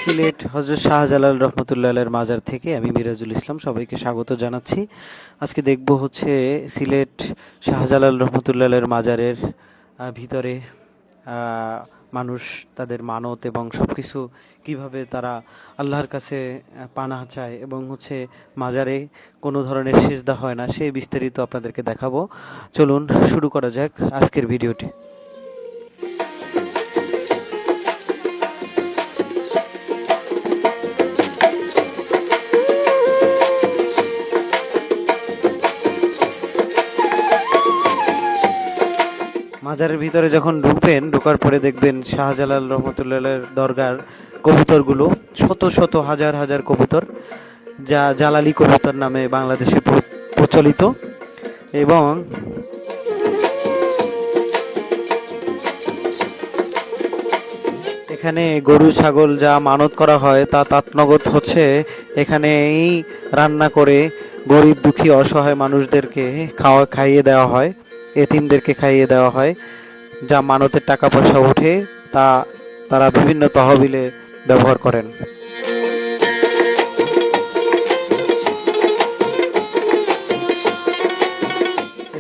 সিলেট হযরত শাহজালাল রহমতুল্লাহ আলাইহির মাজার থেকে আমি মিরাজুল ইসলাম সবাইকে স্বাগত জানাচ্ছি। আজকে দেখব হচ্ছে সিলেট শাহজালাল রহমতুল্লাহ আলাইহির মাজারের ভিতরে মানুষ তাদের মানত এবং সবকিছু কিভাবে তারা আল্লাহর কাছে পানাহ চায় এবং হচ্ছে মাজারে কোনো ধরনের সিজদা হয় না, সেই বিস্তারিত আপনাদেরকে দেখাবো। চলুন শুরু করা যাক আজকের ভিডিওটি। মাজারের ভিতরে যখন ঢুকবেন, ঢোকার পরে দেখবেন শাহজালাল রহমতুল্লাহের দরগার কবুতরগুলো শত শত হাজার হাজার কবুতর, যা জালালি কবুতর নামে বাংলাদেশে প্রচলিত। এবং এখানে গরু ছাগল যা মানত করা হয় তা তাৎনগত হচ্ছে এখানেই রান্না করে গরিব দুঃখী অসহায় মানুষদেরকে খাইয়ে দেওয়া হয়, এতিমদেরকে খাইয়ে দেওয়া হয়। যা মানতের টাকা পয়সা ওঠে তা তারা বিভিন্ন তহবিলে ব্যবহার করেন।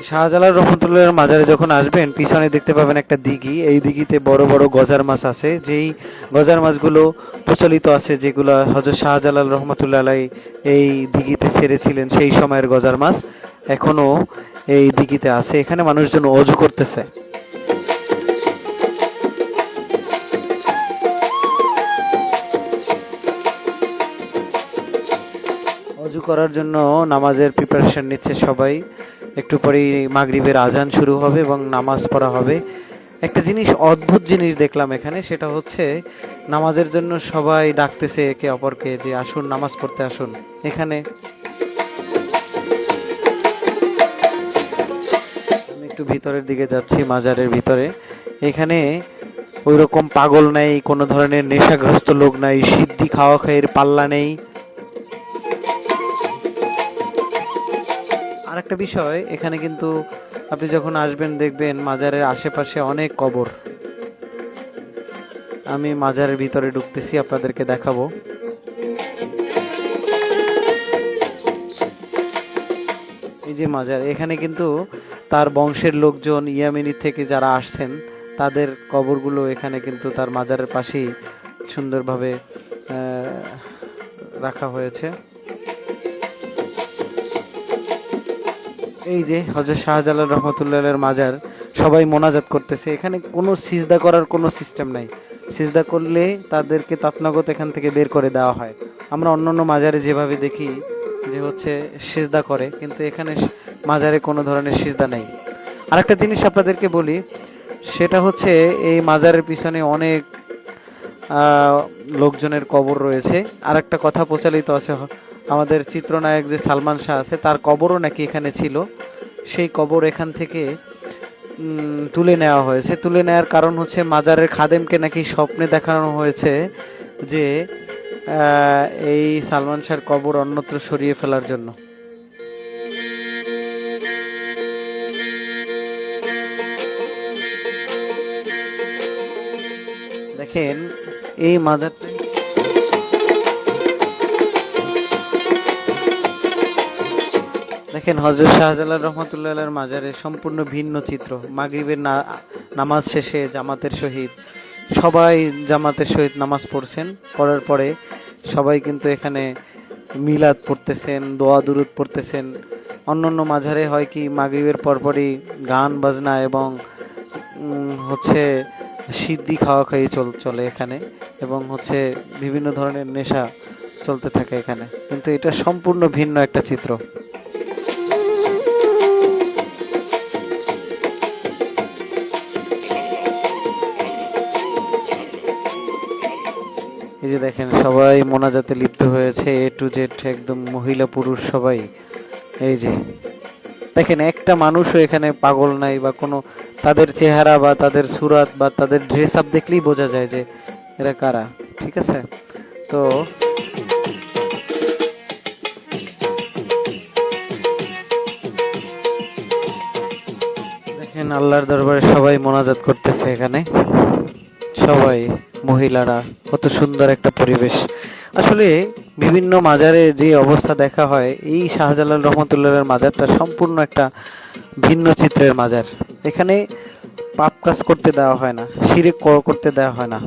শাহজালাল রহমতুল্লাহের মাজারে যখন আসবেন, পিছনে দেখতে পাবেন একটা দিঘি। এই দিঘিতে বড় বড় গজার মাছ আছে, যেই গজার মাছগুলো প্রচলিত আছে, যেগুলো হযরত শাহজালাল রহমতুল্লাহ আলাইহি এই দিঘিতে ছেড়েছিলেন, সেই সময়ের গজার মাছ এখনো এই দিঘিতে আছে। এখানে মানুষজন ওযু করতেছে। ওযু করার জন্য নামাজের প্রিপারেশন নিচ্ছে সবাই। একটু পরেই মাগরিবের আজান শুরু হবে এবং নামাজ পড়া হবে। একটা জিনিস, অদ্ভুত জিনিস দেখলাম এখানে, সেটা হচ্ছে নামাজের জন্য সবাই ডাকতেছে একে অপরকে যে আসুন নামাজ পড়তে আসুন। এখানে আমি একটু ভিতরের দিকে যাচ্ছি, মাজারের ভিতরে। এখানে ওই রকম পাগল নাই, কোনো ধরনের নেশাগ্রস্ত লোক নাই, সিদ্ধি খাওয়া খাইয়ের পাল্লা নেই। আরেকটা বিষয়, এখানে কিন্তু আপনি যখন আসবেন দেখবেন মাজারের আশেপাশে অনেক কবর। আমি মাজারের ভিতরে ঢুকতেছি, আপনাদেরকে দেখাবো। এই যে মাজার, এখানে কিন্তু তার বংশের লোকজন ইয়ামেনি থেকে যারা আসছেন তাদের কবরগুলো এখানে কিন্তু তার মাজারের পাশেই সুন্দরভাবে রাখা হয়েছে। এই যে হযরত শাহজালাল রহমতুল্লাহের মাজার, সবাই মোনাজাত করতেছে। এখানে কোনো সিজদা করার কোনো সিস্টেম নাই। সিজদা করলে তাদেরকে তাৎনগত এখান থেকে বের করে দেওয়া হয়। আমরা অন্যান্য মাজারে যেভাবে দেখি যে হচ্ছে সিজদা করে, কিন্তু এখানে মাজারে কোনো ধরনের সিজদা নেই। আরেকটা জিনিস আপনাদেরকে বলি, সেটা হচ্ছে এই মাজারের পিছনে অনেক লোকজনের কবর রয়েছে। আরেকটা কথা প্রচলিত আছে, আমাদের চিত্রনায়ক যে সালমান শাহ আছে তার কবরও নাকি এখানে ছিল। সেই কবর এখান থেকে তুলে নেওয়া হয়েছে। তুলে নেওয়ার কারণ হচ্ছে মাজারের খাদেমকে নাকি স্বপ্নে দেখানো হয়েছে যে এই সালমান শাহর কবর অন্যত্র সরিয়ে ফেলার জন্য। দেখেন এই মাজারটা, দেখেন হযরত শাহজালাল রহমতুল্লাহ আলাইহির মাজারে সম্পূর্ণ ভিন্ন চিত্র। মাগরিবের নামাজ শেষে জামাতের সহিত সবাই জামাতের সহিত নামাজ পড়ছেন। পড়ার পরে সবাই কিন্তু এখানে মিলাদ পড়তেছেন, দোয়া দুরুদ পড়তেছেন। অন্যান্য মাজারে হয় কি মাগরিবের পরপরই গান বাজনা এবং হচ্ছে সিদ্ধি খাওয়া খাই চলে এখানে, এবং হচ্ছে বিভিন্ন ধরনের নেশা চলতে থাকে এখানে। কিন্তু এটা সম্পূর্ণ ভিন্ন একটা চিত্র। এই যে দেখেন সবাই মোনাজাতে লিপ্ত হয়েছে, এ টু জেড একদম মহিলা পুরুষ সবাই। এই যে দেখেন একটা মানুষও এখানে পাগল নাই, বা কোনো তাদের চেহারা বা তাদের সুরাত বা তাদের ড্রেস আপ দেখলেই বোঝা যায় যে এরা কারা। ঠিক আছে, তো আল্লাহর দরবারে সবাই মোনাজাত করতেছে এখানে, সবাই মহিলারা, কত সুন্দর একটা পরিবেশ। আসলে বিভিন্ন মাজারে যে অবস্থা দেখা হয়, এই শাহজালাল রহমতুল্লাহের মাজারটা সম্পূর্ণ একটা ভিন্ন চিত্রের মাজার। এখানে পাপ কাজ করতে দেওয়া হয় না, শিরক করতে দেওয়া হয় না।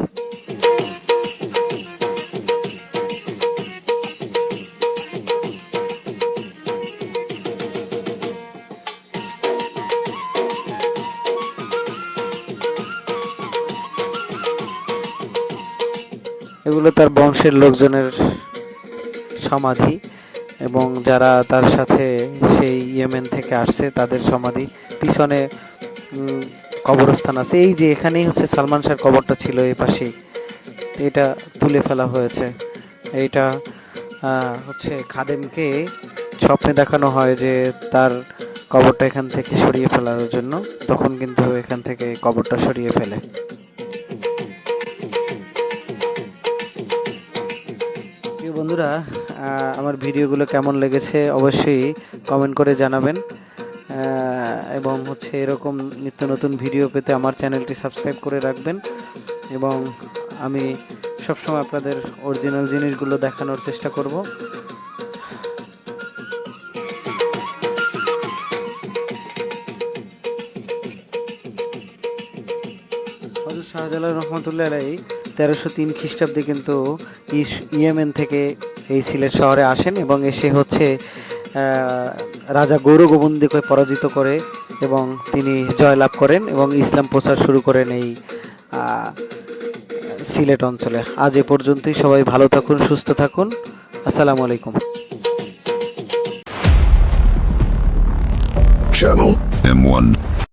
এগুলো তার বংশের লোকজনের সমাধি, এবং যারা তার সাথে সেই ইয়েমেন থেকে আসছে তাদের সমাধি। পিছনে কবরস্থান আছে, এই যে এখানেই হচ্ছে সালমান শাহর কবরটা ছিল এই পাশেই, এটা তুলে ফেলা হয়েছে। এইটা হচ্ছে খাদেমকে স্বপ্নে দেখানো হয় যে তার কবরটা এখান থেকে সরিয়ে ফেলার জন্য, তখন কিন্তু এখান থেকে কবরটা সরিয়ে ফেলে। প্রিয় বন্ধুরা, আমার ভিডিওগুলো কেমন লেগেছে অবশ্যই কমেন্ট করে জানাবেন, এবং হচ্ছে এরকম নিত্য নতুন ভিডিও পেতে আমার চ্যানেলটি সাবস্ক্রাইব করে রাখবেন। এবং আমি সবসময় আপনাদের অরিজিনাল জিনিসগুলো দেখানোর চেষ্টা করব। হযরত শাহজালাল রহমতুল্লাহ আলাইহি 1303 খ্রিস্টাব্দে কিন্তু ইয়েমেন থেকে এই সিলেট শহরে আসেন, এবং এসে হচ্ছে রাজা গৌরগোবিন্দকে পরাজিত করে এবং তিনি জয়লাভ করেন এবং ইসলাম প্রচার শুরু করেন এই সিলেট অঞ্চলে। আজ এ পর্যন্তই। সবাই ভালো থাকুন, সুস্থ থাকুন। আসসালামু আলাইকুম। Channel M1